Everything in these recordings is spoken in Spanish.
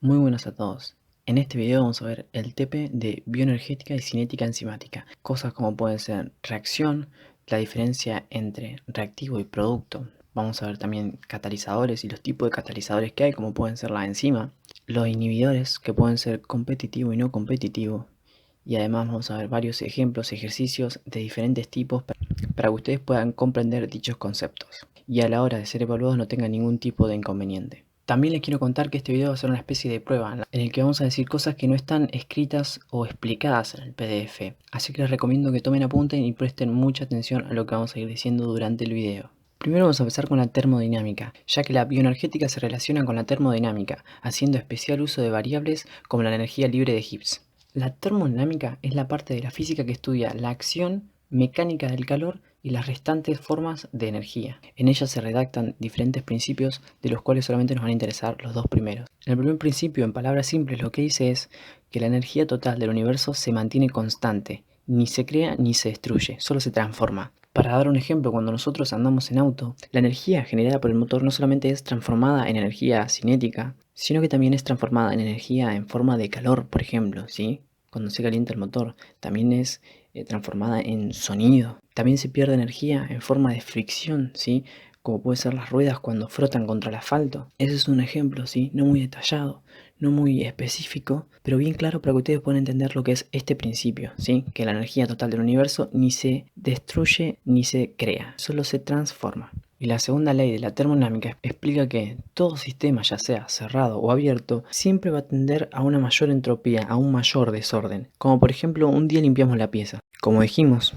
Muy buenas a todos. En este video vamos a ver el TP de bioenergética y cinética enzimática. Cosas como pueden ser reacción, la diferencia entre reactivo y producto. Vamos a ver también catalizadores y los tipos de catalizadores que hay, como pueden ser la enzima. Los inhibidores, que pueden ser competitivo y no competitivo. Y además vamos a ver varios ejemplos, ejercicios de diferentes tipos para que ustedes puedan comprender dichos conceptos. Y a la hora de ser evaluados no tengan ningún tipo de inconveniente. También les quiero contar que este video va a ser una especie de prueba en el que vamos a decir cosas que no están escritas o explicadas en el PDF. Así que les recomiendo que tomen apunte y presten mucha atención a lo que vamos a ir diciendo durante el video. Primero vamos a empezar con la termodinámica, ya que la bioenergética se relaciona con la termodinámica, haciendo especial uso de variables como la energía libre de Gibbs. La termodinámica es la parte de la física que estudia la acción mecánica del calor y las restantes formas de energía. En ella se redactan diferentes principios, de los cuales solamente nos van a interesar los dos primeros. El primer principio, en palabras simples, lo que dice es que la energía total del universo se mantiene constante, ni se crea ni se destruye, solo se transforma. Para dar un ejemplo, cuando nosotros andamos en auto, la energía generada por el motor no solamente es transformada en energía cinética, sino que también es transformada en energía en forma de calor, por ejemplo, ¿sí? Cuando se calienta el motor, también es transformada en sonido. También se pierde energía en forma de fricción, ¿sí? Como puede ser las ruedas cuando frotan contra el asfalto. Ese es un ejemplo, ¿sí? No muy detallado, no muy específico, pero bien claro para que ustedes puedan entender lo que es este principio, ¿sí? Que la energía total del universo ni se destruye ni se crea, solo se transforma. Y la segunda ley de la termodinámica explica que todo sistema, ya sea cerrado o abierto, siempre va a tender a una mayor entropía, a un mayor desorden. Como por ejemplo, un día limpiamos la pieza. Como dijimos,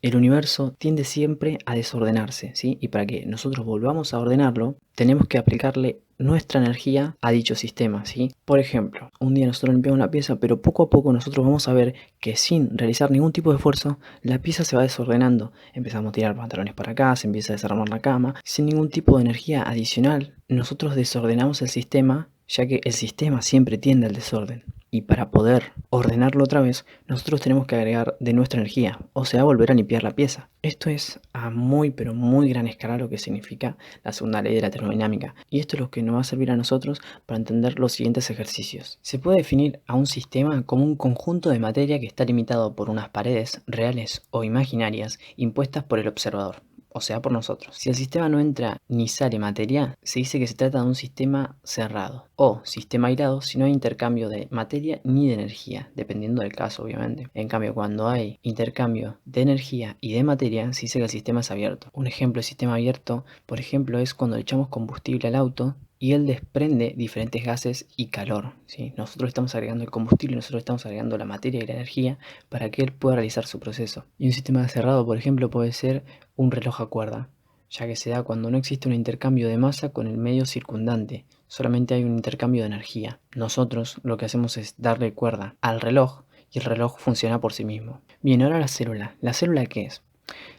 el universo tiende siempre a desordenarse, ¿sí? Y para que nosotros volvamos a ordenarlo, tenemos que aplicarle nuestra energía a dicho sistema, ¿sí? Por ejemplo, un día nosotros limpiamos una pieza, pero poco a poco nosotros vamos a ver que sin realizar ningún tipo de esfuerzo, la pieza se va desordenando. Empezamos a tirar pantalones para acá, se empieza a desarmar la cama. Sin ningún tipo de energía adicional, nosotros desordenamos el sistema, ya que el sistema siempre tiende al desorden. Y para poder ordenarlo otra vez, nosotros tenemos que agregar de nuestra energía, o sea, volver a limpiar la pieza. Esto es a muy pero muy gran escala lo que significa la segunda ley de la termodinámica. Y esto es lo que nos va a servir a nosotros para entender los siguientes ejercicios. Se puede definir a un sistema como un conjunto de materia que está limitado por unas paredes reales o imaginarias impuestas por el observador, o sea, por nosotros. Si el sistema no entra ni sale materia, se dice que se trata de un sistema cerrado o sistema aislado si no hay intercambio de materia ni de energía, dependiendo del caso, obviamente. En cambio, cuando hay intercambio de energía y de materia, se dice que el sistema es abierto. Un ejemplo de sistema abierto, por ejemplo, es cuando le echamos combustible al auto y él desprende diferentes gases y calor, ¿sí? Nosotros estamos agregando el combustible, nosotros estamos agregando la materia y la energía para que él pueda realizar su proceso. Y un sistema cerrado, por ejemplo, puede ser un reloj a cuerda, ya que se da cuando no existe un intercambio de masa con el medio circundante, solamente hay un intercambio de energía. Nosotros lo que hacemos es darle cuerda al reloj y el reloj funciona por sí mismo. Bien, ahora la célula. ¿La célula qué es?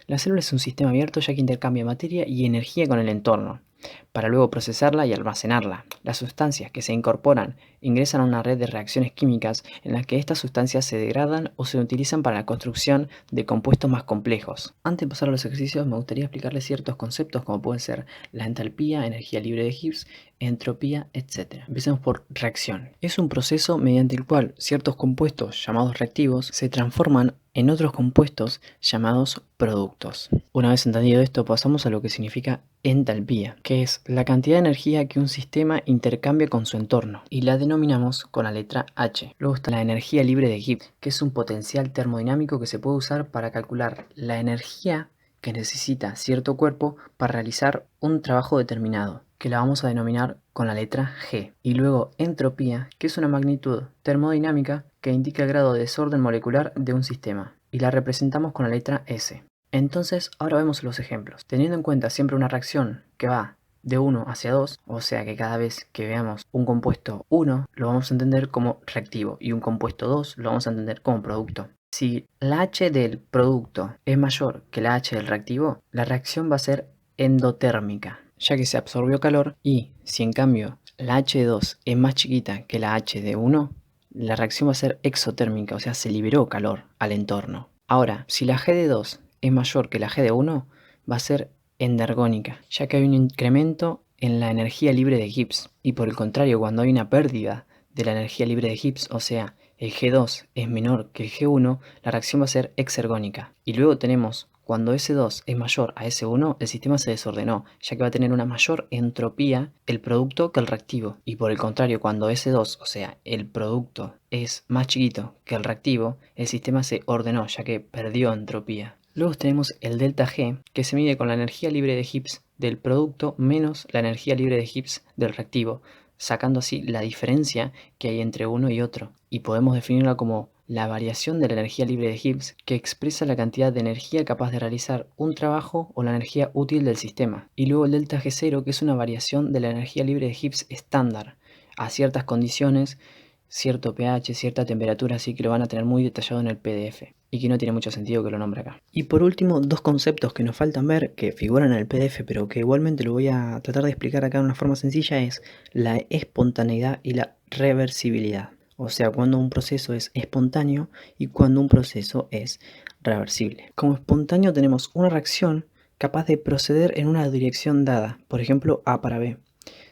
La célula es un sistema abierto ya que intercambia materia y energía con el entorno, para luego procesarla y almacenarla. Las sustancias que se incorporan ingresan a una red de reacciones químicas en las que estas sustancias se degradan o se utilizan para la construcción de compuestos más complejos. Antes de pasar a los ejercicios me gustaría explicarles ciertos conceptos como pueden ser la entalpía, energía libre de Gibbs, entropía, etc. Empecemos por reacción. Es un proceso mediante el cual ciertos compuestos llamados reactivos se transforman en otros compuestos llamados productos. Una vez entendido esto, pasamos a lo que significa entalpía, que es la cantidad de energía que un sistema intercambia con su entorno, y la denominamos con la letra H. Luego está la energía libre de Gibbs, que es un potencial termodinámico que se puede usar para calcular la energía que necesita cierto cuerpo para realizar un trabajo determinado, que la vamos a denominar con la letra G. Y luego entropía, que es una magnitud termodinámica que indica el grado de desorden molecular de un sistema, y la representamos con la letra S. Entonces, ahora vemos los ejemplos. Teniendo en cuenta siempre una reacción que va de 1 hacia 2, o sea que cada vez que veamos un compuesto 1 lo vamos a entender como reactivo y un compuesto 2 lo vamos a entender como producto. Si la H del producto es mayor que la H del reactivo, la reacción va a ser endotérmica, ya que se absorbió calor, y si en cambio la H de 2 es más chiquita que la H de 1, la reacción va a ser exotérmica, o sea, se liberó calor al entorno. Ahora, si la G de 2 es mayor que la G de 1, va a ser endergónica, ya que hay un incremento en la energía libre de Gibbs. Y por el contrario, cuando hay una pérdida de la energía libre de Gibbs, o sea, el G2 es menor que el G1, la reacción va a ser exergónica. Y luego tenemos, cuando S2 es mayor a S1, el sistema se desordenó, ya que va a tener una mayor entropía el producto que el reactivo. Y por el contrario, cuando S2, o sea, el producto, es más chiquito que el reactivo, el sistema se ordenó, ya que perdió entropía. Luego tenemos el delta G, que se mide con la energía libre de Gibbs del producto menos la energía libre de Gibbs del reactivo, sacando así la diferencia que hay entre uno y otro. Y podemos definirla como la variación de la energía libre de Gibbs, que expresa la cantidad de energía capaz de realizar un trabajo o la energía útil del sistema. Y luego el delta G0, que es una variación de la energía libre de Gibbs estándar a ciertas condiciones, cierto pH, cierta temperatura, así que lo van a tener muy detallado en el PDF y que no tiene mucho sentido que lo nombre acá. Y por último, dos conceptos que nos faltan ver, que figuran en el PDF, pero que igualmente lo voy a tratar de explicar acá de una forma sencilla, es la espontaneidad y la reversibilidad. O sea, cuando un proceso es espontáneo y cuando un proceso es reversible. Como espontáneo tenemos una reacción capaz de proceder en una dirección dada, por ejemplo A para B,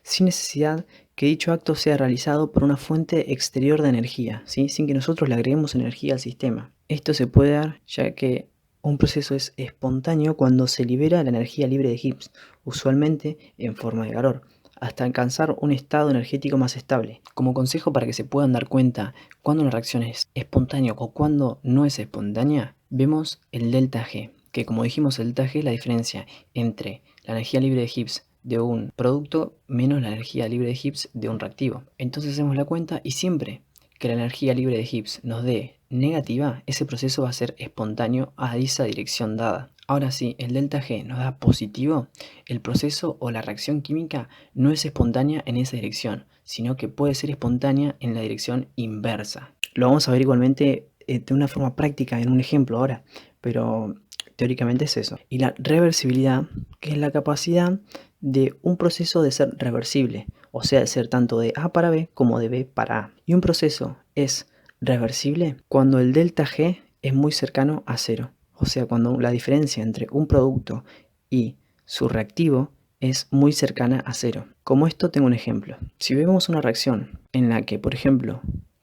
sin necesidad que dicho acto sea realizado por una fuente exterior de energía, ¿sí? Sin que nosotros le agreguemos energía al sistema. Esto se puede dar ya que un proceso es espontáneo cuando se libera la energía libre de Gibbs, usualmente en forma de calor, hasta alcanzar un estado energético más estable. Como consejo para que se puedan dar cuenta cuando una reacción es espontánea o cuando no es espontánea, vemos el delta G, que como dijimos el delta G es la diferencia entre la energía libre de Gibbs de un producto menos la energía libre de Gibbs de un reactivo. Entonces hacemos la cuenta y siempre que la energía libre de Gibbs nos dé negativa, ese proceso va a ser espontáneo a esa dirección dada. Ahora sí, el delta G nos da positivo, el proceso o la reacción química no es espontánea en esa dirección, sino que puede ser espontánea en la dirección inversa. Lo vamos a ver igualmente de una forma práctica en un ejemplo ahora, pero teóricamente es eso. Y la reversibilidad, que es la capacidad de un proceso de ser reversible, o sea, de ser tanto de A para B como de B para A. Y un proceso es reversible cuando el delta G es muy cercano a cero, o sea, cuando la diferencia entre un producto y su reactivo es muy cercana a cero. Como esto tengo un ejemplo. Si vemos una reacción en la que, por ejemplo,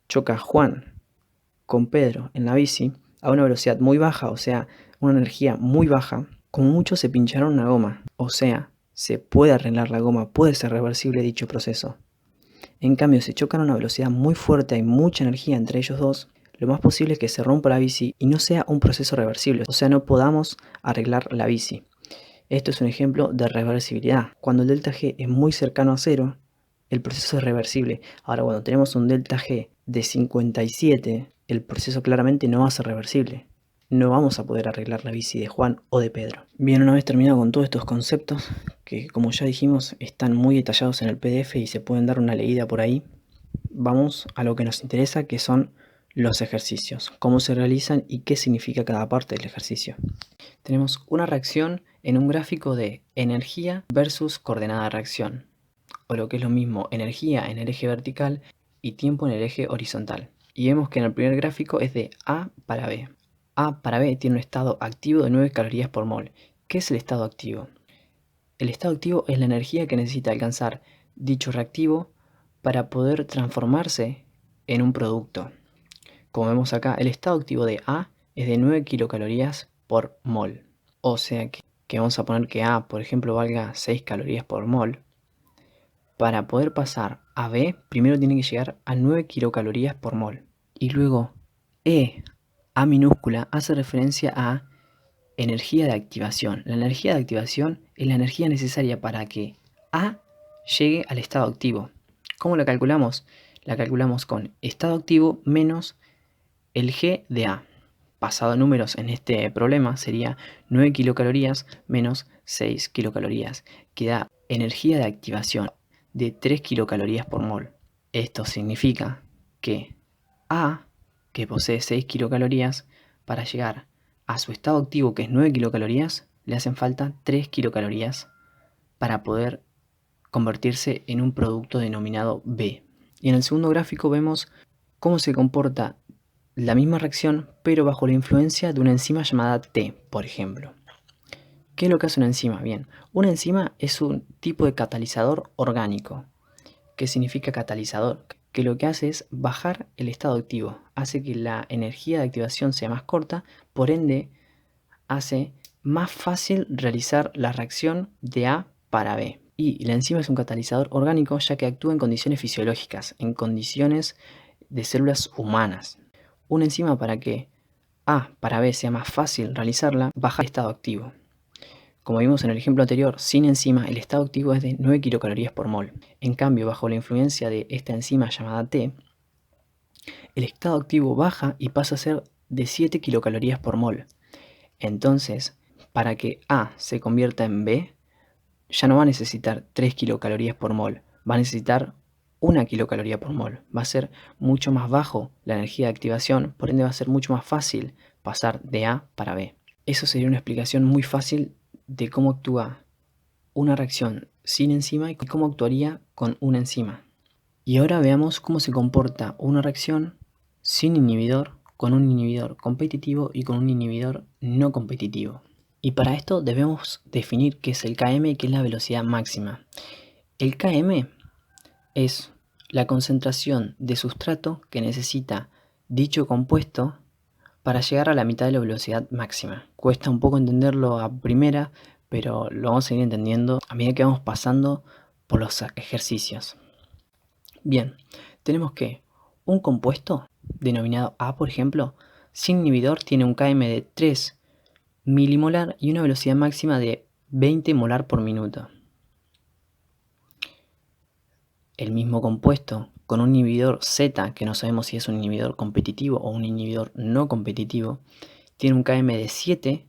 choca Juan con Pedro en la bici a una velocidad muy baja, o sea, una energía muy baja, como mucho se pincharon una goma, o sea, se puede arreglar la goma, puede ser reversible dicho proceso. En cambio, si chocan a una velocidad muy fuerte, hay mucha energía entre ellos dos, lo más posible es que se rompa la bici y no sea un proceso reversible, o sea, no podamos arreglar la bici. Esto es un ejemplo de reversibilidad. Cuando el delta G es muy cercano a cero, el proceso es reversible. Ahora, cuando tenemos un delta G de 57, el proceso claramente no va a ser reversible. No vamos a poder arreglar la bici de Juan o de Pedro. Bien, una vez terminado con todos estos conceptos, que como ya dijimos están muy detallados en el PDF y se pueden dar una leída por ahí, vamos a lo que nos interesa, que son los ejercicios, cómo se realizan y qué significa cada parte del ejercicio. Tenemos una reacción en un gráfico de energía versus coordenada de reacción, o lo que es lo mismo, energía en el eje vertical y tiempo en el eje horizontal. Y vemos que en el primer gráfico es de A para B. A para B tiene un estado activo de 9 calorías por mol. ¿Qué es el estado activo? El estado activo es la energía que necesita alcanzar dicho reactivo para poder transformarse en un producto. Como vemos acá, el estado activo de A es de 9 kilocalorías por mol. O sea que vamos a poner que A, por ejemplo, valga 6 calorías por mol. Para poder pasar a B, primero tiene que llegar a 9 kilocalorías por mol. Y luego E, A minúscula, hace referencia a energía de activación. La energía de activación es la energía necesaria para que A llegue al estado activo. ¿Cómo la calculamos? La calculamos con estado activo menos el G de A. Pasado a números en este problema sería 9 kilocalorías menos 6 kilocalorías, que da energía de activación de 3 kilocalorías por mol. Esto significa que A, que posee 6 kilocalorías, para llegar a su estado activo, que es 9 kilocalorías, le hacen falta 3 kilocalorías para poder convertirse en un producto denominado B. Y en el segundo gráfico vemos cómo se comporta la misma reacción, pero bajo la influencia de una enzima llamada T, por ejemplo. ¿Qué es lo que hace una enzima? Bien, una enzima es un tipo de catalizador orgánico. ¿Qué significa catalizador? que lo que hace es bajar el estado activo, hace que la energía de activación sea más corta, por ende hace más fácil realizar la reacción de A para B. Y la enzima es un catalizador orgánico ya que actúa en condiciones fisiológicas, en condiciones de células humanas. Una enzima, para que A para B sea más fácil realizarla, baja el estado activo. Como vimos en el ejemplo anterior, sin enzima el estado activo es de 9 kilocalorías por mol. En cambio, bajo la influencia de esta enzima llamada T, el estado activo baja y pasa a ser de 7 kilocalorías por mol. Entonces, para que A se convierta en B, ya no va a necesitar 3 kilocalorías por mol, va a necesitar 1 kilocaloría por mol. Va a ser mucho más bajo la energía de activación, por ende va a ser mucho más fácil pasar de A para B. Eso sería una explicación muy fácil de cómo actúa una reacción sin enzima y cómo actuaría con una enzima. Y ahora veamos cómo se comporta una reacción sin inhibidor, con un inhibidor competitivo y con un inhibidor no competitivo. Y para esto debemos definir qué es el Km y qué es la velocidad máxima. El Km es la concentración de sustrato que necesita dicho compuesto para llegar a la mitad de la velocidad máxima. Cuesta un poco entenderlo a primera, pero lo vamos a ir entendiendo a medida que vamos pasando por los ejercicios. Bien, tenemos que un compuesto denominado A, por ejemplo, sin inhibidor tiene un Km de 3 milimolar y una velocidad máxima de 20 molar por minuto. El mismo compuesto con un inhibidor Z, que no sabemos si es un inhibidor competitivo o un inhibidor no competitivo, tiene un Km de 7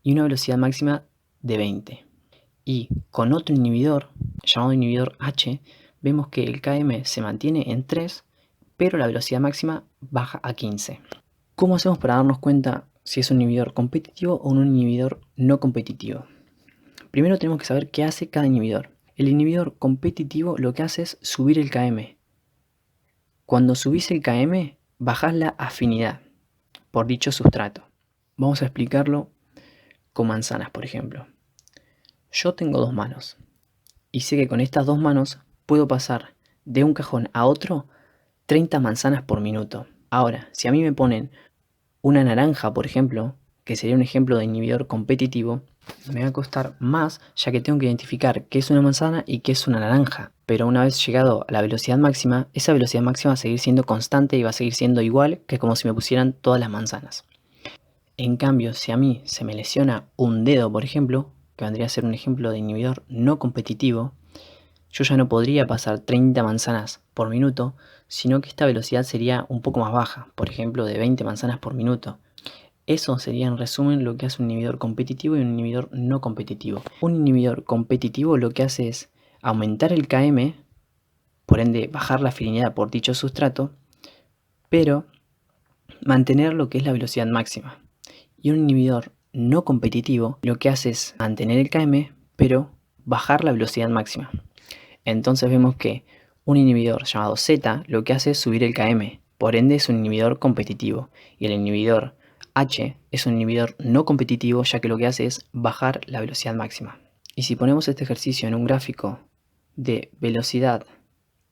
y una velocidad máxima de 20. Y con otro inhibidor, llamado inhibidor H, vemos que el Km se mantiene en 3, pero la velocidad máxima baja a 15. ¿Cómo hacemos para darnos cuenta si es un inhibidor competitivo o un inhibidor no competitivo? Primero tenemos que saber qué hace cada inhibidor. El inhibidor competitivo lo que hace es subir el Km. Cuando subís el Km, bajás la afinidad por dicho sustrato. Vamos a explicarlo con manzanas, por ejemplo. Yo tengo 2 manos y sé que con estas 2 manos puedo pasar de un cajón a otro 30 manzanas por minuto. Ahora, si a mí me ponen una naranja, por ejemplo, que sería un ejemplo de inhibidor competitivo, me va a costar más ya que tengo que identificar qué es una manzana y qué es una naranja. Pero una vez llegado a la velocidad máxima, esa velocidad máxima va a seguir siendo constante y va a seguir siendo igual que como si me pusieran todas las manzanas. En cambio, si a mí se me lesiona un dedo, por ejemplo, que vendría a ser un ejemplo de inhibidor no competitivo, yo ya no podría pasar 30 manzanas por minuto, sino que esta velocidad sería un poco más baja, por ejemplo de 20 manzanas por minuto. Eso sería en resumen lo que hace un inhibidor competitivo y un inhibidor no competitivo. Un inhibidor competitivo lo que hace es aumentar el Km, por ende bajar la afinidad por dicho sustrato, pero mantener lo que es la velocidad máxima. Y un inhibidor no competitivo lo que hace es mantener el Km, pero bajar la velocidad máxima. Entonces vemos que un inhibidor llamado Z lo que hace es subir el Km, por ende es un inhibidor competitivo. Y el inhibidor H es un inhibidor no competitivo ya que lo que hace es bajar la velocidad máxima. Y si ponemos este ejercicio en un gráfico de velocidad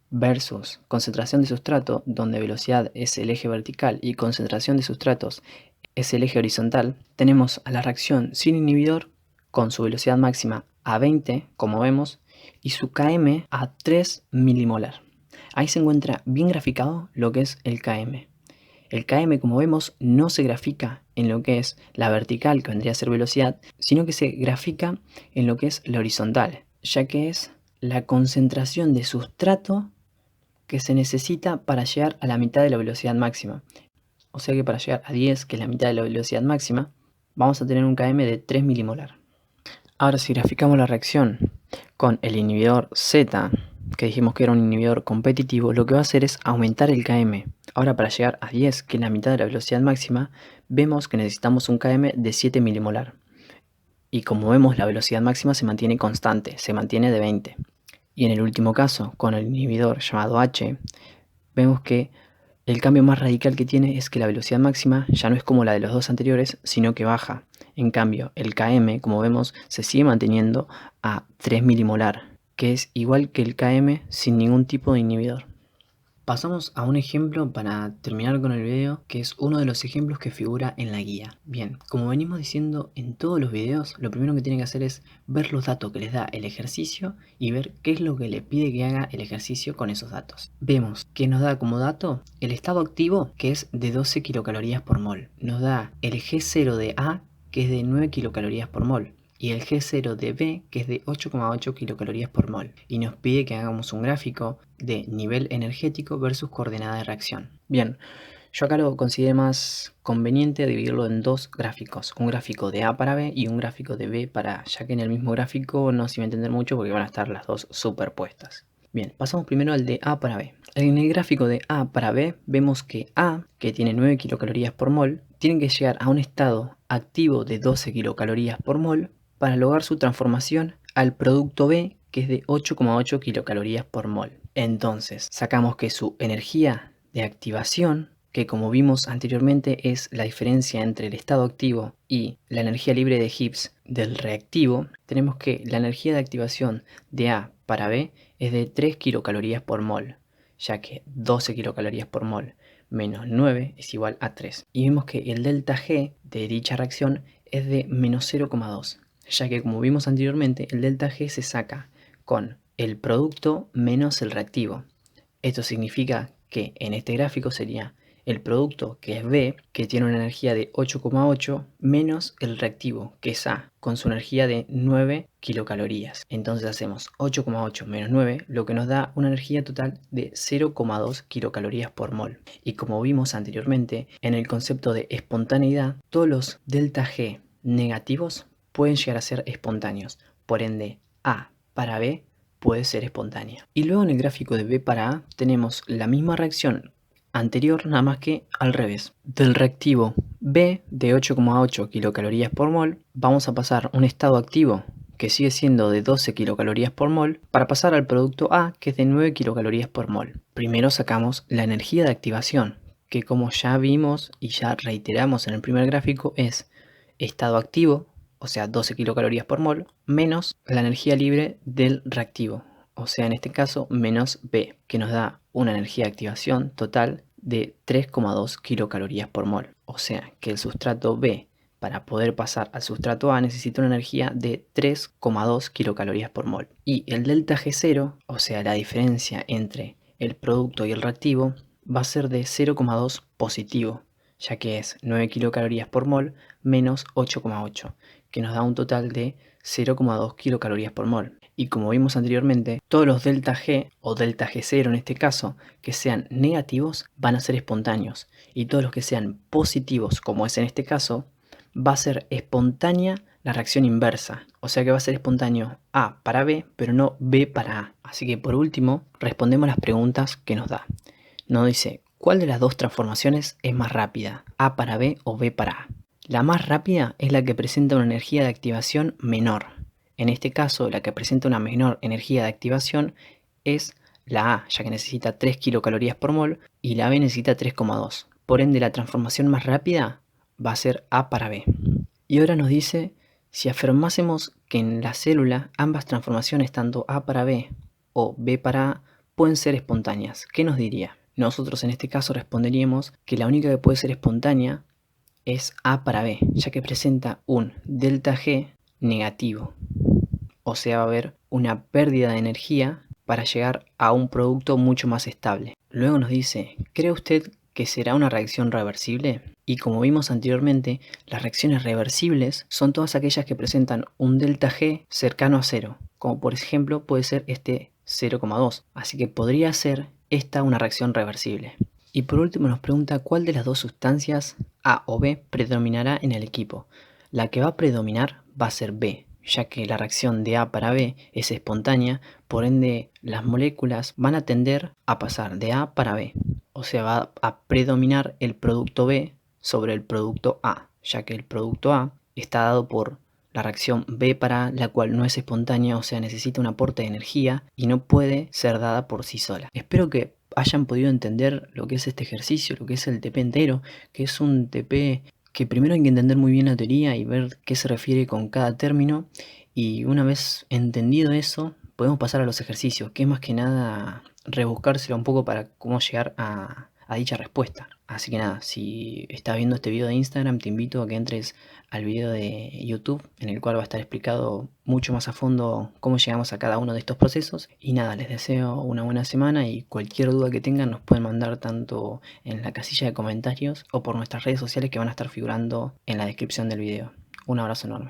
versus concentración de sustrato, donde velocidad es el eje vertical y concentración de sustratos es el eje horizontal, tenemos a la reacción sin inhibidor con su velocidad máxima a 20, como vemos, y su Km a 3 milimolar. Ahí se encuentra bien graficado lo que es el Km. El Km, como vemos, no se grafica en lo que es la vertical, que vendría a ser velocidad, sino que se grafica en lo que es la horizontal, ya que es la concentración de sustrato que se necesita para llegar a la mitad de la velocidad máxima. O sea que para llegar a 10, que es la mitad de la velocidad máxima, vamos a tener un Km de 3 milimolar. Ahora si graficamos la reacción con el inhibidor Z, que dijimos que era un inhibidor competitivo, lo que va a hacer es aumentar el Km. Ahora para llegar a 10, que es la mitad de la velocidad máxima, vemos que necesitamos un Km de 7 milimolar. Y como vemos, la velocidad máxima se mantiene constante, se mantiene de 20. Y en el último caso, con el inhibidor llamado H, vemos que el cambio más radical que tiene es que la velocidad máxima ya no es como la de los dos anteriores, sino que baja. En cambio, el Km, como vemos, se sigue manteniendo a 3 milimolar, que es igual que el Km sin ningún tipo de inhibidor. Pasamos a un ejemplo para terminar con el video, que es uno de los ejemplos que figura en la guía. Bien, como venimos diciendo en todos los videos, lo primero que tienen que hacer es ver los datos que les da el ejercicio y ver qué es lo que le pide que haga el ejercicio con esos datos. Vemos que nos da como dato el estado activo, que es de 12 kilocalorías por mol. Nos da el G0 de A, que es de 9 kilocalorías por mol. Y el G0 de B, que es de 8,8 kilocalorías por mol. Y nos pide que hagamos un gráfico de nivel energético versus coordenada de reacción. Bien, yo acá lo consideré más conveniente dividirlo en dos gráficos. Un gráfico de A para B y un gráfico de B para A, ya que en el mismo gráfico no se va a entender mucho porque van a estar las dos superpuestas. Bien, pasamos primero al de A para B. En el gráfico de A para B vemos que A, que tiene 9 kilocalorías por mol, tiene que llegar a un estado activo de 12 kilocalorías por mol para lograr su transformación al producto B, que es de 8,8 kilocalorías por mol. Entonces, sacamos que su energía de activación, que como vimos anteriormente es la diferencia entre el estado activo y la energía libre de Gibbs del reactivo, tenemos que la energía de activación de A para B es de 3 kilocalorías por mol, ya que 12 kilocalorías por mol menos 9 es igual a 3. Y vemos que el delta G de dicha reacción es de menos 0,2. Ya que como vimos anteriormente, el delta G se saca con el producto menos el reactivo. Esto significa que en este gráfico sería el producto, que es B, que tiene una energía de 8,8, menos el reactivo, que es A, con su energía de 9 kilocalorías. Entonces hacemos 8,8 menos 9, lo que nos da una energía total de 0,2 kilocalorías por mol. Y como vimos anteriormente, en el concepto de espontaneidad, todos los delta G negativos pueden llegar a ser espontáneos. Por ende, A para B puede ser espontánea. Y luego en el gráfico de B para A tenemos la misma reacción anterior, nada más que al revés. Del reactivo B de 8,8 kilocalorías por mol vamos a pasar un estado activo que sigue siendo de 12 kilocalorías por mol para pasar al producto A, que es de 9 kilocalorías por mol. Primero sacamos la energía de activación, que como ya vimos y ya reiteramos en el primer gráfico es estado activo, o sea 12 kilocalorías por mol, menos la energía libre del reactivo, o sea en este caso menos B, que nos da una energía de activación total de 3,2 kilocalorías por mol. O sea que el sustrato B, para poder pasar al sustrato A, necesita una energía de 3,2 kilocalorías por mol. Y el delta G0, o sea la diferencia entre el producto y el reactivo, va a ser de 0,2 positivo, ya que es 9 kilocalorías por mol menos 8,8, que nos da un total de 0,2 kilocalorías por mol. Y como vimos anteriormente, todos los delta G o delta G0 en este caso que sean negativos van a ser espontáneos, y todos los que sean positivos, como es en este caso, va a ser espontánea la reacción inversa, o sea que va a ser espontáneo A para B, pero no B para A. Así que por último respondemos las preguntas que nos da. Nos dice, ¿cuál de las dos transformaciones es más rápida? ¿A para B o B para A? La más rápida es la que presenta una energía de activación menor. En este caso, la que presenta una menor energía de activación es la A, ya que necesita 3 kilocalorías por mol, y la B necesita 3,2. Por ende, la transformación más rápida va a ser A para B. Y ahora nos dice, si afirmásemos que en la célula ambas transformaciones, tanto A para B o B para A, pueden ser espontáneas, ¿qué nos diría? Nosotros en este caso responderíamos que la única que puede ser espontánea es A para B, ya que presenta un delta G negativo. O sea, va a haber una pérdida de energía para llegar a un producto mucho más estable. Luego nos dice, ¿cree usted que será una reacción reversible? Y como vimos anteriormente, las reacciones reversibles son todas aquellas que presentan un delta G cercano a cero, como por ejemplo puede ser este 0,2. Así que podría ser esta una reacción reversible. Y por último nos pregunta cuál de las dos sustancias A o B predominará en el equipo. La que va a predominar va a ser B, ya que la reacción de A para B es espontánea, por ende las moléculas van a tender a pasar de A para B. O sea, va a predominar el producto B sobre el producto A, ya que el producto A está dado por la reacción B para A, la cual no es espontánea, o sea, necesita un aporte de energía y no puede ser dada por sí sola. Espero que hayan podido entender lo que es este ejercicio, lo que es el TP entero, que es un TP que primero hay que entender muy bien la teoría y ver qué se refiere con cada término, y una vez entendido eso podemos pasar a los ejercicios, que es más que nada rebuscárselo un poco para cómo llegar a dicha respuesta. Así que nada, si estás viendo este video de Instagram, te invito a que entres al video de YouTube, en el cual va a estar explicado mucho más a fondo cómo llegamos a cada uno de estos procesos. Y nada, les deseo una buena semana y cualquier duda que tengan nos pueden mandar tanto en la casilla de comentarios o por nuestras redes sociales que van a estar figurando en la descripción del video. Un abrazo enorme.